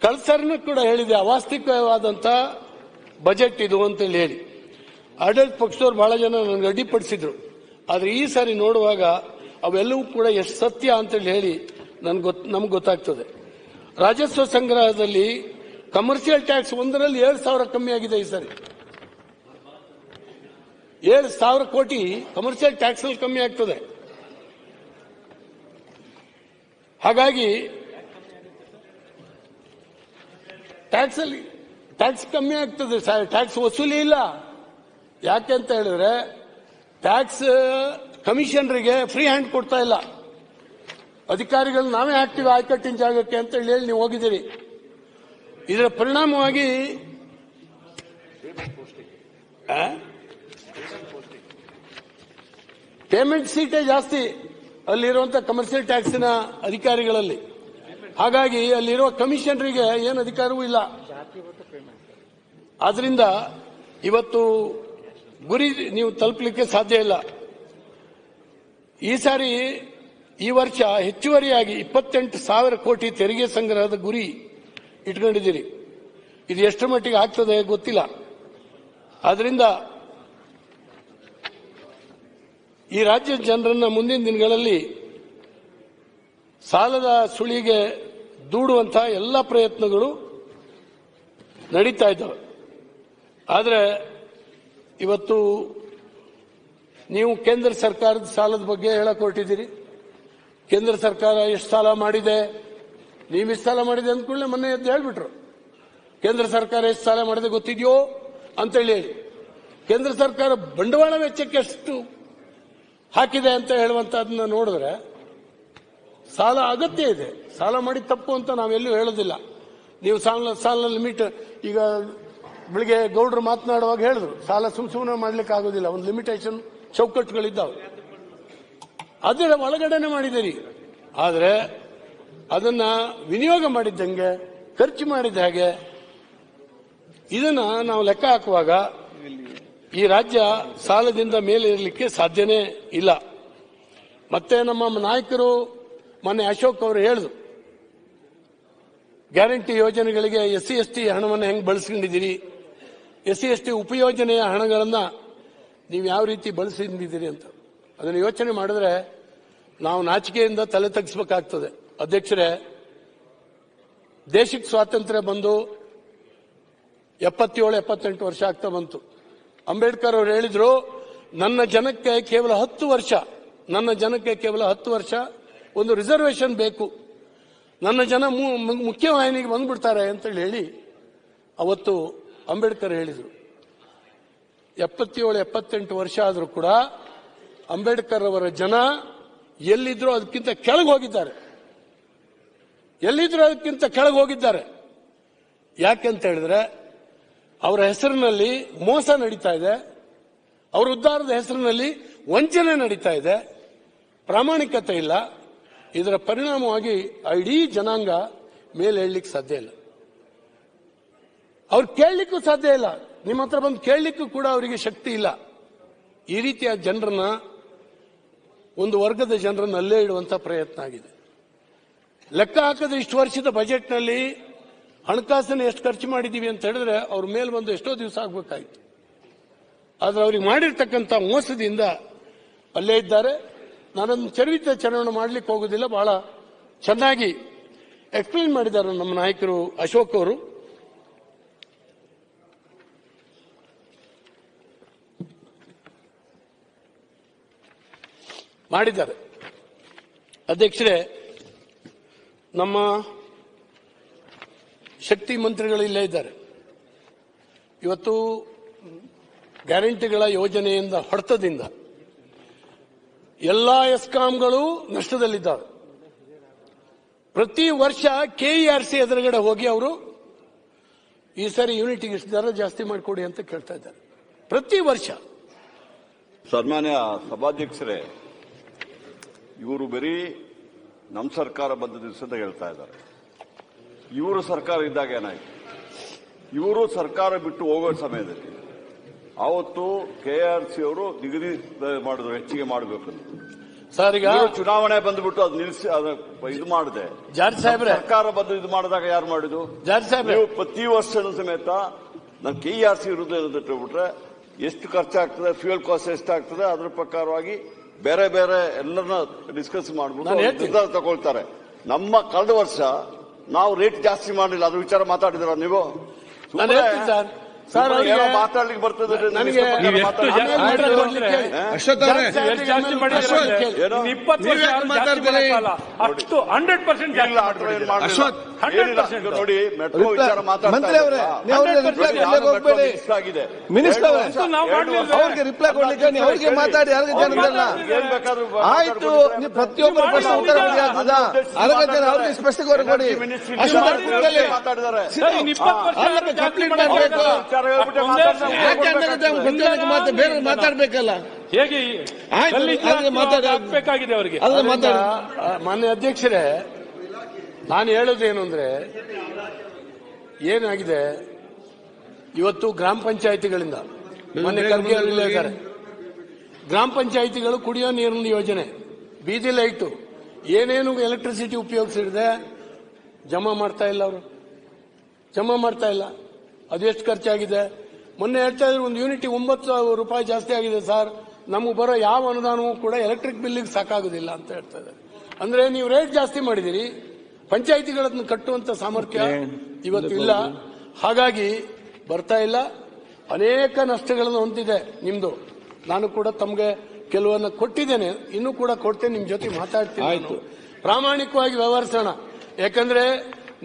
ಕಳ್ಸರ್ನು ಕೂಡ ಹೇಳಿದೆ, ಅವಾಸ್ತವಿಕವಾದಂತ ಬಜೆಟ್ ಇದು ಅಂತೇಳಿ ಹೇಳಿ ಆಡಳಿತ ಪಕ್ಷದವ್ರು ಬಹಳ ಜನ ನನಗೆ ಅಡ್ಡಿಪಡಿಸಿದ್ರು. ಆದ್ರೆ ಈ ಸಾರಿ ನೋಡುವಾಗ ಅವೆಲ್ಲವೂ ಕೂಡ ಎಷ್ಟು ಸತ್ಯ ಅಂತೇಳಿ ಹೇಳಿ ನಮ್ಗೆ ಗೊತ್ತಾಗ್ತದೆ. ರಾಜಸ್ವ ಸಂಗ್ರಹದಲ್ಲಿ ಕಮರ್ಷಿಯಲ್ ಟ್ಯಾಕ್ಸ್ ಒಂದರಲ್ಲಿ 7,000 ಕಮ್ಮಿ ಆಗಿದೆ. ಈ ಸಾರಿ 7,000 ಕೋಟಿ ಕಮರ್ಷಿಯಲ್ ಟ್ಯಾಕ್ಸ್ ಅಲ್ಲಿ ಕಮ್ಮಿ ಆಗ್ತದೆ. ಹಾಗಾಗಿ ಟ್ಯಾಕ್ಸ್ ಕಮ್ಮಿ ಆಗ್ತದೆ, ಟ್ಯಾಕ್ಸ್ ವಸೂಲಿ ಇಲ್ಲ. ಯಾಕೆ ಅಂತ ಹೇಳಿದ್ರೆ ಟ್ಯಾಕ್ಸ್ ಕಮಿಷನರಿಗೆ ಫ್ರೀ ಹ್ಯಾಂಡ್ ಕೊಡ್ತಾ ಇಲ್ಲ. ಅಧಿಕಾರಿಗಳು ನಾವೇ ಹಾಕ್ತೀವಿ ಆಯ್ಕಟ್ಟಿನ ಜಾಗಕ್ಕೆ ಅಂತ ಹೇಳಿ ನೀವು ಹೋಗಿದ್ದೀರಿ. ಇದರ ಪರಿಣಾಮವಾಗಿ ಪೇಮೆಂಟ್ ಸೀಟೇ ಜಾಸ್ತಿ ಅಲ್ಲಿರುವಂತಹ ಕಮರ್ಷಿಯಲ್ ಟ್ಯಾಕ್ಸಿನ ಅಧಿಕಾರಿಗಳಲ್ಲಿ. ಹಾಗಾಗಿ ಅಲ್ಲಿರುವ ಕಮಿಷನರಿಗೆ ಏನು ಅಧಿಕಾರವೂ ಇಲ್ಲ. ಆದ್ರಿಂದ ಇವತ್ತು ಗುರಿ ನೀವು ತಲುಪಲಿಕ್ಕೆ ಸಾಧ್ಯ ಇಲ್ಲ. ಈ ಸಾರಿ ಈ ವರ್ಷ ಹೆಚ್ಚುವರಿಯಾಗಿ 28,000 ಕೋಟಿ ತೆರಿಗೆ ಸಂಗ್ರಹದ ಗುರಿ ಇಟ್ಕೊಂಡಿದ್ದೀರಿ. ಇದು ಎಷ್ಟರ ಮಟ್ಟಿಗೆ ಆಗ್ತದೆ ಗೊತ್ತಿಲ್ಲ. ಆದ್ರಿಂದ ಈ ರಾಜ್ಯದ ಜನರನ್ನ ಮುಂದಿನ ದಿನಗಳಲ್ಲಿ ಸಾಲದ ಸುಳಿಗೆ ದೂಡುವಂತಹ ಎಲ್ಲ ಪ್ರಯತ್ನಗಳು ನಡೀತಾ ಇದ್ದಾವೆ. ಆದರೆ ಇವತ್ತು ನೀವು ಕೇಂದ್ರ ಸರ್ಕಾರದ ಸಾಲದ ಬಗ್ಗೆ ಹೇಳಕ್ ಹೊರಟಿದ್ದೀರಿ. ಕೇಂದ್ರ ಸರ್ಕಾರ ಎಷ್ಟು ಸಾಲ ಮಾಡಿದೆ, ನೀವಿಷ್ಟು ಸಾಲ ಮಾಡಿದೆ ಅಂದ್ಕೊಳ್ಳೆ ಮೊನ್ನೆ ಎದ್ದು ಹೇಳ್ಬಿಟ್ರು. ಕೇಂದ್ರ ಸರ್ಕಾರ ಎಷ್ಟು ಸಾಲ ಮಾಡಿದೆ ಗೊತ್ತಿದೆಯೋ ಅಂತೇಳಿ ಹೇಳಿ ಕೇಂದ್ರ ಸರ್ಕಾರ ಬಂಡವಾಳ ವೆಚ್ಚಕ್ಕೆ ಎಷ್ಟು ಹಾಕಿದೆ ಅಂತ ಹೇಳುವಂತಹದನ್ನ ನೋಡಿದ್ರೆ ಸಾಲ ಅಗತ್ಯ ಇದೆ. ಸಾಲ ಮಾಡಿ ತಪ್ಪು ಅಂತ ನಾವೆಲ್ಲೂ ಹೇಳೋದಿಲ್ಲ. ನೀವು ಸಾಲ ಲಿಮಿಟ್ ಈಗ ಬೆಳಿಗ್ಗೆ ಗೌಡ್ರು ಮಾತನಾಡುವಾಗ ಹೇಳಿದ್ರು, ಸಾಲ ಸುಮ್ಮನೆ ಮಾಡ್ಲಿಕ್ಕೆ ಆಗೋದಿಲ್ಲ, ಒಂದು ಲಿಮಿಟೇಷನ್ ಚೌಕಟ್ಟುಗಳಿದ್ದಾವೆ. ಅದರ ಒಳಗಡೆನೆ ಮಾಡಿದ್ದೀರಿ. ಆದರೆ ಅದನ್ನ ವಿನಿಯೋಗ ಮಾಡಿದ್ದಂಗೆ, ಖರ್ಚು ಮಾಡಿದ ಹಾಗೆ ಇದನ್ನ ನಾವು ಲೆಕ್ಕ ಹಾಕುವಾಗ ಈ ರಾಜ್ಯ ಸಾಲದಿಂದ ಮೇಲೆ ಇರಲಿಕ್ಕೆ ಸಾಧ್ಯನೇ ಇಲ್ಲ. ಮತ್ತೆ ನಮ್ಮ ನಾಯಕರು ಮೊನ್ನೆ ಅಶೋಕ್ ಅವರು ಹೇಳಿದ್ರು, ಗ್ಯಾರಂಟಿ ಯೋಜನೆಗಳಿಗೆ SC ST ಹಣವನ್ನು ಹೆಂಗ್ ಬಳಸ್ಕೊಂಡಿದ್ದೀರಿ, SC ST ಉಪಯೋಜನೆಯ ಹಣಗಳನ್ನ ನೀವು ಯಾವ ರೀತಿ ಬಳಸ್ಕೊಂಡಿದ್ದೀರಿ ಅಂತ ಅದನ್ನು ಯೋಚನೆ ಮಾಡಿದ್ರೆ ನಾವು ನಾಚಿಕೆಯಿಂದ ತಲೆ ತಗ್ಗಿಸಬೇಕಾಗ್ತದೆ. ಅಧ್ಯಕ್ಷರೇ, ದೇಶಕ್ಕೆ ಸ್ವಾತಂತ್ರ್ಯ ಬಂದು 77-78 ವರ್ಷ ಆಗ್ತಾ ಬಂತು. ಅಂಬೇಡ್ಕರ್ ಅವರು ಹೇಳಿದ್ರು, ನನ್ನ ಜನಕ್ಕೆ ಕೇವಲ 10 ವರ್ಷ ಒಂದು ರಿಸರ್ವೇಶನ್ ಬೇಕು, ನನ್ನ ಜನ ಮುಖ್ಯವಾಹಿನಿಗೆ ಬಂದ್ಬಿಡ್ತಾರೆ ಅಂತ ಹೇಳಿ ಅವತ್ತು ಅಂಬೇಡ್ಕರ್ ಹೇಳಿದರು. 77-78 ವರ್ಷ ಆದರೂ ಕೂಡ ಅಂಬೇಡ್ಕರ್ ಅವರ ಜನ ಎಲ್ಲಿದ್ರೂ ಅದಕ್ಕಿಂತ ಕೆಳಗೆ ಹೋಗಿದ್ದಾರೆ. ಯಾಕೆಂತ ಹೇಳಿದ್ರೆ ಅವರ ಹೆಸರಿನಲ್ಲಿ ಮೋಸ ನಡೀತಾ ಇದೆ, ಅವರ ಉದ್ಧಾರದ ಹೆಸರಿನಲ್ಲಿ ವಂಚನೆ ನಡೀತಾ ಇದೆ, ಪ್ರಾಮಾಣಿಕತೆ ಇಲ್ಲ. ಇದರ ಪರಿಣಾಮವಾಗಿ ಇಡೀ ಜನಾಂಗ ಮೇಲೆ ಹೇಳಲಿಕ್ಕೆ ಸಾಧ್ಯ ಇಲ್ಲ. ಅವ್ರು ಕೇಳಲಿಕ್ಕೂ ಸಾಧ್ಯ ಇಲ್ಲ. ನಿಮ್ಮ ಹತ್ರ ಬಂದು ಕೇಳಲಿಕ್ಕೂ ಕೂಡ ಅವರಿಗೆ ಶಕ್ತಿ ಇಲ್ಲ. ಈ ರೀತಿಯ ಜನರನ್ನ, ಒಂದು ವರ್ಗದ ಜನರನ್ನ ಅಲ್ಲೇ ಇಡುವಂತ ಪ್ರಯತ್ನ ಆಗಿದೆ. ಲೆಕ್ಕ ಹಾಕಿದ್ರೆ ಇಷ್ಟು ವರ್ಷದ ಬಜೆಟ್ನಲ್ಲಿ ಹಣಕಾಸನ್ನು ಎಷ್ಟು ಖರ್ಚು ಮಾಡಿದೀವಿ ಅಂತ ಹೇಳಿದ್ರೆ ಅವ್ರ ಮೇಲೆ ಬಂದು ಎಷ್ಟೋ ದಿವಸ ಆಗ್ಬೇಕಾಯ್ತು. ಆದ್ರೆ ಅವ್ರಿಗೆ ಮಾಡಿರ್ತಕ್ಕಂಥ ಮೋಸದಿಂದ ಅಲ್ಲೇ ಇದ್ದಾರೆ. ನಾನೊಂದು ಚರ್ಚೆಯನ್ನು ಮಾಡಲಿಕ್ಕೆ ಹೋಗೋದಿಲ್ಲ. ಬಹಳ ಚೆನ್ನಾಗಿ ಎಕ್ಸ್ಪ್ಲೇನ್ ಮಾಡಿದ್ದಾರೆ ನಮ್ಮ ನಾಯಕರು ಅಶೋಕ್ ಅವರು. ಮಾಡಿದ್ದಾರೆ. ಅಧ್ಯಕ್ಷರೇ, ನಮ್ಮ ಶಕ್ತಿ ಮಂತ್ರಿಗಳು ಇಲ್ಲೇ ಇದ್ದಾರೆ. ಇವತ್ತು ಗ್ಯಾರಂಟಿಗಳ ಯೋಜನೆಯಿಂದ ಹೊಡೆತದಿಂದ ಎಲ್ಲಾ ಎಸ್ಕಾಂಗಳು ನಷ್ಟದಲ್ಲಿದ್ದಾವೆ. ಪ್ರತಿ ವರ್ಷ KERC ಎದುರುಗಡೆ ಹೋಗಿ ಅವರು ಈ ಸಾರಿ ಯೂನಿಟಿಗೆ ಇಷ್ಟು ದರ ಜಾಸ್ತಿ ಮಾಡಿಕೊಡಿ ಅಂತ ಕೇಳ್ತಾ ಇದ್ದಾರೆ. ಪ್ರತಿ ವರ್ಷ. ಸನ್ಮಾನ್ಯ ಸಭಾಧ್ಯಕ್ಷರೇ, ಇವರು ಬರೀ ನಮ್ಮ ಸರ್ಕಾರ ಬಂದ ದಿವಸದ ಹೇಳ್ತಾ ಇದ್ದಾರೆ. ಇವರು ಸರ್ಕಾರ ಇದ್ದಾಗ ಏನಾಯ್ತು? ಇವರು ಸರ್ಕಾರ ಬಿಟ್ಟು ಹೋಗೋ ಸಮಯದಲ್ಲಿ ಆವತ್ತು KRC ಅವರು ನಿಗದಿ ಮಾಡಿದ್ರು ಹೆಚ್ಚಿಗೆ ಮಾಡಬೇಕಂತ. ಸರ್ ಈಗ ಚುನಾವಣೆ ಬಂದ್ಬಿಟ್ಟು ಅದು ನಿಲ್ಲಿಸಿ ಇದು ಮಾಡಿದೆ. ಜಾರ್ಜ್ ಸಾಹೇಬ್ರೆ, ಸರ್ಕಾರ ಬಂದು ಇದು ಮಾಡಿದಾಗ ಯಾರು ಮಾಡಿದ್ದು? ಜಾರ್ಜ್ ಸಾಹೇಬ್ರೆ, ನೀವು ಪ್ರತಿ ವರ್ಷನೂ ಸಮೇತ ನಾನು KERC ಇರುವುದು ಬಿಟ್ರೆ ಎಷ್ಟು ಖರ್ಚಾಗ್ತದೆ, ಫ್ಯೂಯಲ್ ಕಾಸ್ಟ್ ಎಷ್ಟಾಗ್ತದೆ, ಅದ್ರ ಪ್ರಕಾರವಾಗಿ ಬೇರೆ ಬೇರೆ ಎಲ್ಲರನ್ನ ಡಿಸ್ಕಸ್ ಮಾಡ್ಬಿಟ್ಟು ನಿರ್ಧಾರ ತಗೊಳ್ತಾರೆ. ನಮ್ಮ ಕಳೆದ ವರ್ಷ ನಾವು ರೇಟ್ ಜಾಸ್ತಿ ಮಾಡಲಿಲ್ಲ, ಅದ್ರ ವಿಚಾರ ಮಾತಾಡಿದ್ರ ನೀವು? ಮಾತಾಡ್ಲಿಕ್ಕೆ ಬರ್ತದೆ. ನೋಡಿ, ಮೆಟ್ರೋ ವಿಚಾರ ಮಾತಾಡ್ತಾರೆ. ಅವ್ರಿಗೆ ರಿಪ್ಲೈ ಕೊಡ್ಲಿಕ್ಕೆ ಅವ್ರಿಗೆ ಮಾತಾಡಿ, ಯಾರಿಗೆ ಜನ ಆಯ್ತು. ನೀವು ಪ್ರತಿಯೊಬ್ಬರು ಪ್ರಶ್ನೆ ಉತ್ತರ ಕೊಡಿ ಆಗ್ತದ? ಅವ್ರಿಗೆ ಸ್ಪಷ್ಟವಾಗಿ ಕೊಡಿ. ಮಾತಾಡಿದ್ದಾರೆ. ಕಂಪ್ಲೀಟ್ ಮಾಡಬೇಕು. ಬೇರೆ ಮಾತಾಡ್ಬೇಕಲ್ಲ. ಹೇಗೆ ಮಾತಾಡಬೇಕಾಗಿದೆ ಅವರಿಗೆ. ಮಾನ್ಯ ಅಧ್ಯಕ್ಷರೇ, ನಾನು ಹೇಳೋದೇನು ಅಂದ್ರೆ, ಏನಾಗಿದೆ ಇವತ್ತು ಗ್ರಾಮ ಪಂಚಾಯಿತಿಗಳಿಂದ ಮೊನ್ನೆ ಖರ್ಗೆ ಹೇಳಿದ್ದಾರೆ, ಗ್ರಾಮ ಪಂಚಾಯಿತಿಗಳು ಕುಡಿಯೋ ನೀರಿನ ಯೋಜನೆ, ಬೀದಿ ಲೈಟು, ಏನೇನು ಎಲೆಕ್ಟ್ರಿಸಿಟಿ ಉಪಯೋಗಿಸಿದೆ ಜಮಾ ಮಾಡ್ತಾ ಇಲ್ಲ. ಅವರು ಜಮಾ ಮಾಡ್ತಾ ಇಲ್ಲ. ಅದು ಎಷ್ಟು ಖರ್ಚಾಗಿದೆ? ಮೊನ್ನೆ ಹೇಳ್ತಾ ಇದ್ರು, ಒಂದು ಯೂನಿಟ್ 9,000 ರೂಪಾಯಿ ಜಾಸ್ತಿ ಆಗಿದೆ ಸರ್, ನಮಗೆ ಬರೋ ಯಾವ ಅನುದಾನವೂ ಕೂಡ ಎಲೆಕ್ಟ್ರಿಕ್ ಬಿಲ್ಲಿಗೆ ಸಾಕಾಗುದಿಲ್ಲ ಅಂತ ಹೇಳ್ತಾ ಇದ್ದಾರೆ. ಅಂದ್ರೆ ನೀವು ರೇಟ್ ಜಾಸ್ತಿ ಮಾಡಿದಿರಿ, ಪಂಚಾಯಿತಿಗಳನ್ನು ಕಟ್ಟುವಂತ ಸಾಮರ್ಥ್ಯ ಇವತ್ತು ಇಲ್ಲ. ಹಾಗಾಗಿ ಬರ್ತಾ ಇಲ್ಲ. ಅನೇಕ ನಷ್ಟಗಳನ್ನು ಹೊಂದಿದೆ ನಿಮ್ದು. ನಾನು ಕೂಡ ತಮಗೆ ಕೆಲವನ್ನ ಕೊಟ್ಟಿದ್ದೇನೆ, ಇನ್ನೂ ಕೂಡ ಕೊಡ್ತೇನೆ, ನಿಮ್ ಜೊತೆ ಮಾತಾಡ್ತೀನಿ. ಪ್ರಾಮಾಣಿಕವಾಗಿ ವ್ಯವಹರಿಸೋಣ. ಯಾಕಂದ್ರೆ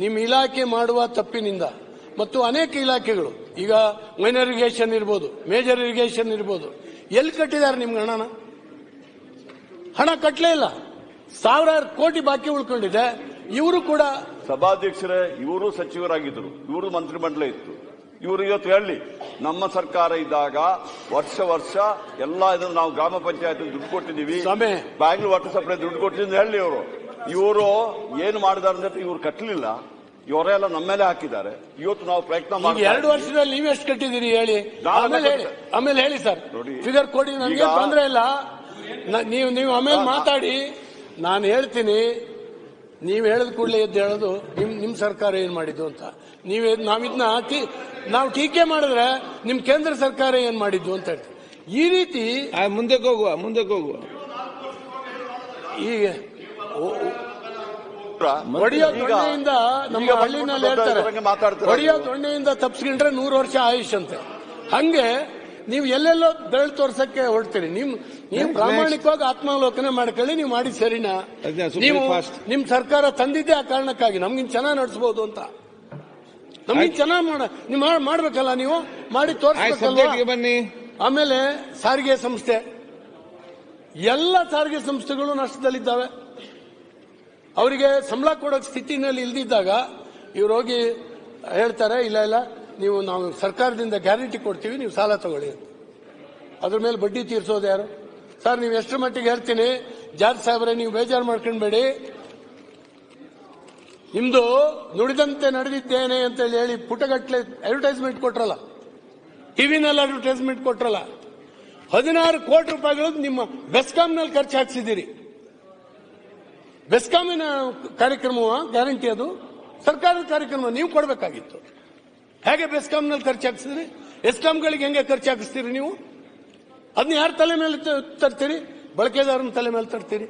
ನಿಮ್ಮ ಇಲಾಖೆ ಮಾಡುವ ತಪ್ಪಿನಿಂದ ಮತ್ತು ಅನೇಕ ಇಲಾಖೆಗಳು, ಈಗ ಮೈನರ್ ಇರಿಗೇಷನ್ ಇರ್ಬೋದು, ಮೇಜರ್ ಇರಿಗೇಷನ್ ಇರ್ಬೋದು, ಎಲ್ಲಿ ಕಟ್ಟಿದ್ದಾರೆ ನಿಮ್ಗೆ ಹಣನ? ಹಣ ಕಟ್ಟಲೇ ಇಲ್ಲ. ಸಾವಿರಾರು ಕೋಟಿ ಬಾಕಿ ಉಳ್ಕೊಂಡಿದೆ. ಇವರು ಕೂಡ ಸಭಾಧ್ಯಕ್ಷರೇ, ಇವರು ಸಚಿವರಾಗಿದ್ದರು, ಇವರು ಮಂತ್ರಿಮಂಡಲ ಇತ್ತು. ಇವರು ಇವತ್ತು ಹೇಳಿ, ನಮ್ಮ ಸರ್ಕಾರ ಇದ್ದಾಗ ವರ್ಷ ವರ್ಷ ಎಲ್ಲ ಇದನ್ನು ನಾವು ಗ್ರಾಮ ಪಂಚಾಯತ್ ದುಡ್ಡು ಕೊಟ್ಟಿದ್ದೀವಿ, ಬ್ಯಾಂಗ್ಳೂರ್ ವಾಟರ್ ಸಪ್ಲೈ ದುಡ್ಡು ಕೊಟ್ಟಿದ್ದೀನಿ ಹೇಳಿ. ಇವರು ಏನು ಮಾಡಿದಾರೆ ಅಂದ್ರೆ ಇವ್ರು ಕಟ್ಟಲಿಲ್ಲ, ಇವರೆಲ್ಲ ನಮ್ಮ ಮೇಲೆ ಹಾಕಿದ್ದಾರೆ. ಇವತ್ತು ನಾವು ಪ್ರಯತ್ನ ಮಾಡಿ 2 ವರ್ಷದಲ್ಲಿ ನೀವೆಷ್ಟು ಕಟ್ಟಿದ್ದೀರಿ ಹೇಳಿ, ಆಮೇಲೆ ಹೇಳಿ ಸರ್, ಫಿಗರ್ ಕೊಡಿ, ನನಗೆ ತೊಂದರೆ ಇಲ್ಲ. ನೀವು ಆಮೇಲೆ ಮಾತಾಡಿ, ನಾನು ಹೇಳ್ತೀನಿ. ನೀವು ಹೇಳಿದ ಕೂಡಲೇ ಎದ್ದು ಹೇಳೋದು ನಿಮ್ ಸರ್ಕಾರ ಏನ್ ಮಾಡಿದ್ದು ಅಂತ. ನಾವಿದ್ನ ನಾವು ಟೀಕೆ ಮಾಡಿದ್ರೆ ನಿಮ್ ಕೇಂದ್ರ ಸರ್ಕಾರ ಏನ್ ಮಾಡಿದ್ದು ಅಂತ ಹೇಳ್ತೀವಿ. ಈ ರೀತಿ ಮುಂದಕ್ಕೆ ಹೋಗುವ ಈಗ ಹೊಡೆಯೋ ದೊಣ್ಣೆಯಿಂದ ನಮ್ಮ ಹಳ್ಳಿನಲ್ಲಿ ಹೇಳ್ತಾರೆ, ಹೊಡೆಯೋ ದೊಣ್ಣೆಯಿಂದ ತಪ್ಪಿಸ್ಕೊಂಡ್ರೆ 100 ವರ್ಷ ಆಯುಷ್ ಅಂತೆ. ಹಂಗೆ ನೀವು ಎಲ್ಲೆಲ್ಲೋ ಬೆರಳು ತೋರ್ಸಕ್ಕೆ ಹೊರಡ್ತೀರಿ. ನೀವು ಪ್ರಾಮಾಣಿಕವಾಗಿ ಆತ್ಮಾವಲೋಕನೆ ಮಾಡ್ಕೊಳ್ಳಿ. ನೀವು ಮಾಡಿ ಸರಿನಾ? ನೀವು ನಿಮ್ ಸರ್ಕಾರ ತಂದಿದ್ದೆ ಆ ಕಾರಣಕ್ಕಾಗಿ ನಮ್ಗಿನ್ ಚೆನ್ನಾಗಿ ನಡೆಸಬಹುದು ಅಂತ. ನಮ್ಗಿನ್ ಚೆನ್ನಾಗಿ ನೀವು ಮಾಡ್ಬೇಕಲ್ಲ, ನೀವು ಮಾಡಿ ತೋರಿಸ್ಬೇಕಲ್ವಾ? ಬನ್ನಿ. ಆಮೇಲೆ ಸಾರಿಗೆ ಸಂಸ್ಥೆ, ಎಲ್ಲ ಸಾರಿಗೆ ಸಂಸ್ಥೆಗಳು ನಷ್ಟದಲ್ಲಿದ್ದಾವೆ. ಅವರಿಗೆ ಸಂಬಳ ಕೊಡೋ ಸ್ಥಿತಿನಲ್ಲಿ ಇಲ್ದಿದ್ದಾಗ ಇವ್ರು ಹೋಗಿ ಹೇಳ್ತಾರೆ, ಇಲ್ಲ ನಾವು ಸರ್ಕಾರದಿಂದ ಗ್ಯಾರಂಟಿ ಕೊಡ್ತೀವಿ, ನೀವು ಸಾಲ ತಗೊಳ್ಳಿ ಅಂತ. ಅದ್ರ ಮೇಲೆ ಬಡ್ಡಿ ತೀರ್ಸೋದು ಯಾರು? ಸರ್, ನೀವು ಎಷ್ಟು ಮಟ್ಟಿಗೆ ಹೇಳ್ತೀನಿ, ಜಾರ್ಜ್ ಸಾಹೇಬ್ರೆ, ನೀವು ಬೇಜಾರು ಮಾಡ್ಕೊಂಡ್ಬೇಡಿ. ನಿಮ್ದು ನುಡಿದಂತೆ ನಡೆದಿದ್ದೇನೆ ಅಂತ ಹೇಳಿ ಪುಟಗಟ್ಲೆ ಅಡ್ವರ್ಟೈಸ್ಮೆಂಟ್ ಕೊಟ್ರಲ್ಲ, ಟಿವಿನಲ್ಲಿ ಅಡ್ವರ್ಟೈಸ್ಮೆಂಟ್ ಕೊಟ್ರಲ್ಲ, 16 ಕೋಟಿ ರೂಪಾಯಿಗಳು ನಿಮ್ಮ ಬೆಸ್ಕಾಂನಲ್ಲಿ ಖರ್ಚು ಹಾಕಿಸಿದ್ದೀರಿ. ಬೆಸ್ಕಾಮಿನ ಕಾರ್ಯಕ್ರಮ ಗ್ಯಾರಂಟಿ, ಅದು ಸರ್ಕಾರದ ಕಾರ್ಯಕ್ರಮ, ನೀವು ಕೊಡಬೇಕಾಗಿತ್ತು. ಹೇಗೆ ಬೆಸ್ಕಾಂನಲ್ಲಿ ಖರ್ಚು ಹಾಕಿಸಿದ್ರಿ? ಎಸ್ಕಾಂಗಳಿಗೆ ಹೆಂಗೆ ಖರ್ಚು ಹಾಕಿಸ್ತೀರಿ ನೀವು? ಅದನ್ನ ಯಾರ ತಲೆ ಮೇಲೆ ತರ್ತೀರಿ? ಬಳಕೆದಾರನ ತಲೆ ಮೇಲೆ ತರ್ತೀರಿ.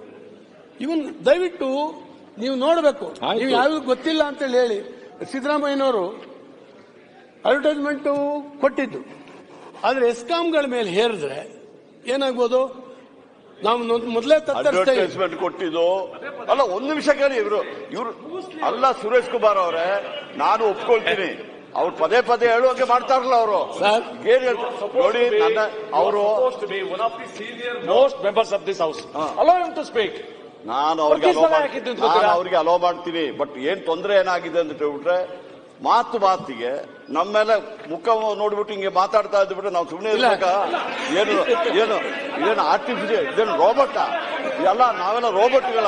ಇವನ್ ದಯವಿಟ್ಟು ನೀವು ನೋಡಬೇಕು. ನೀವು ಯಾವ್ದು ಗೊತ್ತಿಲ್ಲ ಅಂತ ಹೇಳಿ ಸಿದ್ದರಾಮಯ್ಯನವರು ಅಡ್ವರ್ಟೈಸ್ಮೆಂಟ್ ಕೊಟ್ಟಿದ್ದು, ಆದ್ರೆ ಎಸ್ಕಾಂಗಳ ಮೇಲೆ ಹೇರಿದ್ರೆ ಏನಾಗ್ಬೋದು? ನಾವು ಮೊದಲೇ ಅಡ್ವರ್ಟೈಸ್ಮೆಂಟ್ ಕೊಟ್ಟಿದ್ದು ಅಲ್ಲ. ಒಂದು ನಿಮಿಷ ಕೇಳಿ, ಇವರು ಅಲ್ಲ ಸುರೇಶ್ ಕುಮಾರ್ ಅವರೇ, ನಾನು ಒಪ್ಕೊಳ್ತೀನಿ. ಅವ್ರು ಪದೇ ಪದೇ ಹೇಳುವಂಗೆ ಮಾಡ್ತಾರಲ್ಲ ಅವರು. ಏನ್ ನೋಡಿ, ಅವರು most members of this house, allow him to speak. ನಾನು ಅವ್ರಿಗೆ ಅಲೋ ಮಾಡ್ತೀನಿ. ಬಟ್ ಏನ್ ತೊಂದರೆ ಏನಾಗಿದೆ ಅಂತ ಹೇಳ್ಬಿಟ್ರೆ, ಮಾತಿಗೆ ನಮ್ಮ ಮೇಲೆ ಮುಖ ನೋಡ್ಬಿಟ್ಟು ಹಿಂಗೆ ಮಾತಾಡ್ತಾ ಇದ್ಬಿಟ್ರೆ ನಾವು ಸುಮ್ಮನೆ ಇರ್ಬೇಕಾ? ಇದೇನು ಆರ್ಟಿಫಿಷಿಯಲ್, ಇದೇನು ರೋಬೋಟ? ಎಲ್ಲ ನಾವೆಲ್ಲ ರೋಬೋಟ್ಗಳ.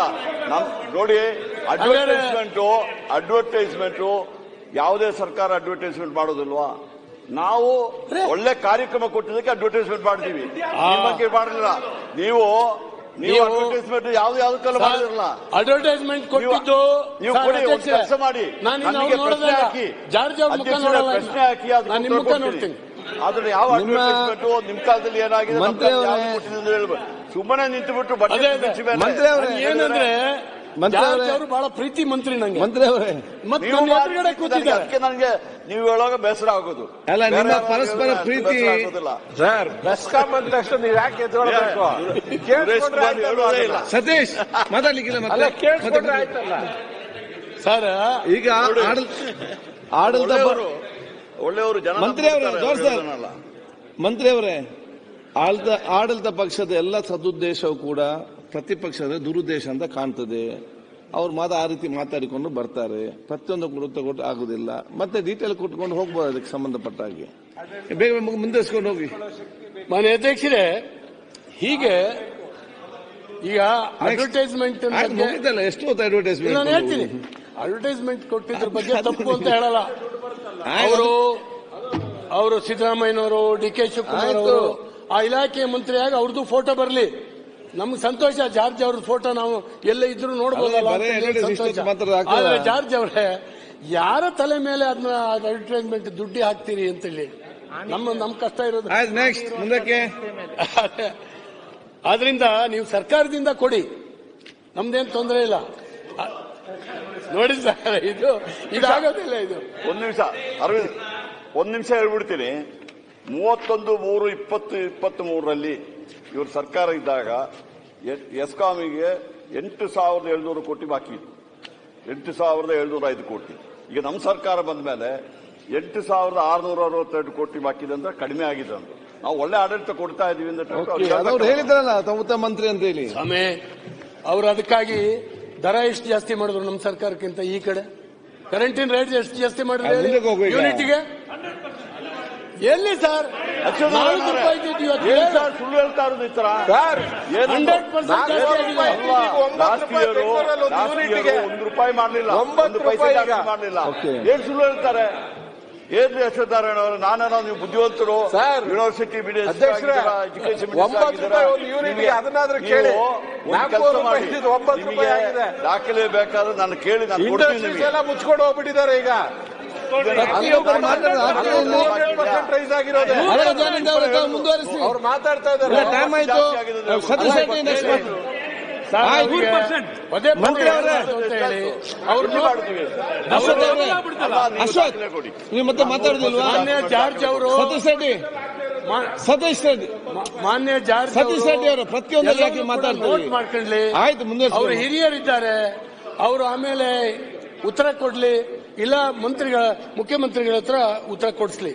ನೋಡಿ, ಅಡ್ವರ್ಟೈಸ್ಮೆಂಟು ಯಾವುದೇ ಸರ್ಕಾರ ಅಡ್ವರ್ಟೈಸ್ಮೆಂಟ್ ಮಾಡೋದಿಲ್ವಾ? ನಾವು ಒಳ್ಳೆ ಕಾರ್ಯಕ್ರಮ ಕೊಟ್ಟಿದ್ದಕ್ಕೆ ಅಡ್ವರ್ಟೈಸ್ಮೆಂಟ್ ಮಾಡ್ತೀವಿ, ನಿಮ್ಮ ಬಗ್ಗೆ ಮಾಡಲಿಲ್ಲ. ನೀವು ನೀವು ಅಡ್ವರ್ಟೈಸ್ಮೆಂಟ್ ಯಾವ್ದಕ್ಕೆಲ್ಲ ಮಾಡಿರಲ್ಲ. ಅಡ್ವರ್ಟೈಸ್ಮೆಂಟ್ ಕೊಟ್ಟಿದ್ದು ನೀವು ಕೊಡಿ, ಒಂದು ಕೆಲಸ ಮಾಡಿ, ನನಗೆ ಪ್ರಶ್ನೆ ಹಾಕಿ, ಜಾರ್ಜ್ ಅವ್ರ ಮುಖ ಅಧ್ಯಕ್ಷರೇ ನೋಡಲ್ಲ, ಪ್ರಶ್ನೆ ಹಾಕಿ, ನಾನು ನಿಮ್ಮ ಮುಖ ನೋಡ್ತೀನಿ. ಆದ್ರೆ ಯಾವ ಅಡ್ವರ್ಟೈಸ್ಮೆಂಟ್ ನಿಮ್ ಕಾಲದಲ್ಲಿ ಏನಾಗಿದೆ ಸುಮ್ಮನೆ ನಿಂತು ಬಿಟ್ಟು ಮಂತ್ರಿ ಅವರೇ ಏನಂದ್ರೆ ಜಾರ್ಜ್ ಅವರು ಬಹಳ ಪ್ರೀತಿ ಮಂತ್ರಿ ನಂಗೆ. ಮಂತ್ರಿ ಅವರೇ ಮತ್ತೆ ಎದುರುಗಡೆ ಕೂತಿದ್ದಾರೆ. ಅದಕ್ಕೆ ನನಗೆ ನೀವು ಹೇಳುವಾಗ ಬೇಸರ ಆಗೋದು. ಅಲ್ಲ, ನಿಮ್ಮ ಪರಸ್ಪರ ಪ್ರೀತಿ ಸರ್ ಬೆಸ್ಕಾಂ ಅಂದ ತಕ್ಷಣ ನೀವು ಯಾಕೆ ಎದ್ಕೊಳ್ಬೇಕು? ಸತೀಶ್ ಮಾತಾಡ್ಲಿಕ್ಕಿಲ್ಲ ಮತ್ತೆ ಕೇಳಿಸ್ಕೊಂಡ್ರೆ ಆಯ್ತಲ್ಲ ಸರ್. ಈಗ ಆಡಳಿತ ಒಳ್ಳೆಯವರು ಜನ ಮಂತ್ರಿ ಅವರೇ ಮಂತ್ರಿ ಅವರೇ ಆಡಳಿತ ಪಕ್ಷದ ಎಲ್ಲ ಸದುದ್ದೇಶವು ಕೂಡ ಪ್ರತಿಪಕ್ಷದ ದುರುದ್ದೇಶ ಅಂತ ಕಾಣ್ತದೆ. ಅವ್ರು ಆ ರೀತಿ ಮಾತಾಡಿಕೊಂಡು ಬರ್ತಾರೆ, ಪ್ರತಿಯೊಂದು ಕೊಟ್ಟು ಆಗುದಿಲ್ಲ, ಮತ್ತೆ ಡೀಟೇಲ್ ಕೊಟ್ಕೊಂಡು ಹೋಗ್ಬೋದು ಅದಕ್ಕೆ ಸಂಬಂಧಪಟ್ಟ ಹಾಗೆ. ಬೇಗ ಮುಂದುವರಿಸಿಕೊಂಡು ಹೋಗಿ. ಮಾನ್ಯ ಅಧ್ಯಕ್ಷರೇ, ಹೀಗೆ ಈಗ ಅಡ್ವರ್ಟೈಸ್ಮೆಂಟ್ ಎಷ್ಟು ಹೊತ್ತು ಅಡ್ವರ್ಟೈಸ್ಮೆಂಟ್ ನಾನು ಹೇಳ್ತೀನಿ. ಅಡ್ವರ್ಟೈಸ್ಮೆಂಟ್ ಕೊಟ್ಟಿದ್ರ ಬಗ್ಗೆ ತಪ್ಪು ಅಂತ ಹೇಳಲ್ಲ. ಅವರು ಸಿದ್ದರಾಮಯ್ಯನವರು, ಡಿ.ಕೆ. ಶಿವಕುಮಾರ್ ಅವರು ಆ ಇಲಾಖೆಯ ಮಂತ್ರಿಯಾಗಿ ಅವ್ರದ್ದು ಫೋಟೋ ಬರಲಿ, ನಮ್ಗೆ ಸಂತೋಷ. ಜಾರ್ಜ್ ಅವ್ರ ಫೋಟೋ ನಾವು ಎಲ್ಲ ಇದ್ರು ನೋಡ್ಬೋದಲ್ಲ. ಆದ್ರೆ ಜಾರ್ಜ್ ಅವರೇ, ಯಾರ ತಲೆ ಮೇಲೆ ಅದನ್ನ ಅಡ್ವರ್ಟೈಸ್ಮೆಂಟ್ ದುಡ್ಡಿ ಹಾಕ್ತೀರಿ ಅಂತೇಳಿ ನಮ್ ಕಷ್ಟ ಇರೋದು. ನೆಕ್ಸ್ಟ್ ಮುಂದಕ್ಕೆ. ಆದ್ರಿಂದ ನೀವು ಸರ್ಕಾರದಿಂದ ಕೊಡಿ, ನಮ್ದೇನ್ ತೊಂದರೆ ಇಲ್ಲ. ನೋಡಿ ಸರ್, ಇದಾಗೋದಿಲ್ಲ. ಇದು ಒಂದ್ ನಿಮಿಷ ಹೇಳ್ಬಿಡ್ತೀನಿ. 31/3/2023 ಇವರು ಸರ್ಕಾರ ಇದ್ದಾಗ ಎಸ್ಕಾಮಿಗೆ 8,700 ಕೋಟಿ ಬಾಕಿ ಇತ್ತು. 8,705 ಕೋಟಿ. ಈಗ ನಮ್ಮ ಸರ್ಕಾರ ಬಂದ ಮೇಲೆ 8,662 ಕೋಟಿ ಬಾಕಿ ಇದೆ ಅಂದ್ರೆ ಕಡಿಮೆ ಆಗಿದೆ ಅಂತ. ನಾವು ಒಳ್ಳೆ ಆಡಳಿತ ಕೊಡ್ತಾ ಇದೀವಿ ಅಂತ ಹೇಳಿದ್ರಲ್ಲ ಉತ್ತಮ ಮಂತ್ರಿ ಅಂತ ಹೇಳಿ. ಅವ್ರು ಅದಕ್ಕಾಗಿ ದರ ಎಷ್ಟು ಜಾಸ್ತಿ ಮಾಡಿದ್ರು ನಮ್ಮ ಸರ್ಕಾರಕ್ಕಿಂತ ಈ ಕಡೆ? ಕರೆಂಟಿನ ರೇಟ್ ಎಷ್ಟು ಜಾಸ್ತಿ ಮಾಡಿದ್ರು ಯೂನಿಟ್ಗೆ? ಎಲ್ಲಿ ಸರ್? ಸುಳ್ಳು ಹೇಳ್ತಾ ಇರೋದು ಈ ತರ. 1 ರೂಪಾಯಿ ಮಾಡಲಿಲ್ಲ, 1 ಪೈಸೆ ಮಾಡಲಿಲ್ಲ. ಏನ್ ಸುಳ್ಳು ಹೇಳ್ತಾರೆ? ಏನ್ರಿ ಅಶ್ವತ್ಥನಾರಾಯಣ ಅವರು? ನಾನೇನೋ ನೀವು ಬುದ್ಧಿವಂತರು, ಯೂನಿವರ್ಸಿಟಿ ದಾಖಲೆ ಬೇಕಾದ್ರೆ ನಾನು ಕೇಳಿ ನಾನು ಮುಚ್ಕೊಂಡು ಹೋಗ್ಬಿಟ್ಟಿದ್ದಾರೆ. ಈಗ ಮುಂದುವರಿಸಿ ಅವ್ರು ಮಾತಾಡ್ತಾ ಇದ್ದಾರೆ. ಟೈಮ್ ಆಯ್ತು. ಮಂತ್ರಿ ಅವರೇ, ಅಶ್ವಥ್ ನೀವು ಮತ್ತೆ ಮಾತಾಡುದಿಲ್ವಾ? ಜಾರ್ಜ್ ಅವರು, ಸತೀಶ್ ರೆಡ್ಡಿ, ಮಾನ್ಯ ಜಾರ್ಜ್ ಸತೀಶ್ ರೆಡ್ಡಿ ಅವರು ಪ್ರತಿಯೊಂದು ಇಲಾಖೆ ಮಾತಾಡ್ತಾರೆ. ಮಾಡ್ಕೊಳ್ಳಿ. ಆಯ್ತು, ಮುಂದುವರಿಸಿ. ಅವರು ಹಿರಿಯರಿದ್ದಾರೆ, ಅವರು ಆಮೇಲೆ ಉತ್ತರ ಕೊಡ್ಲಿ, ಇಲ್ಲ ಮುಖ್ಯಮಂತ್ರಿಗಳ ಹತ್ರ ಉತ್ತರ ಕೊಡಿಸ್ಲಿ.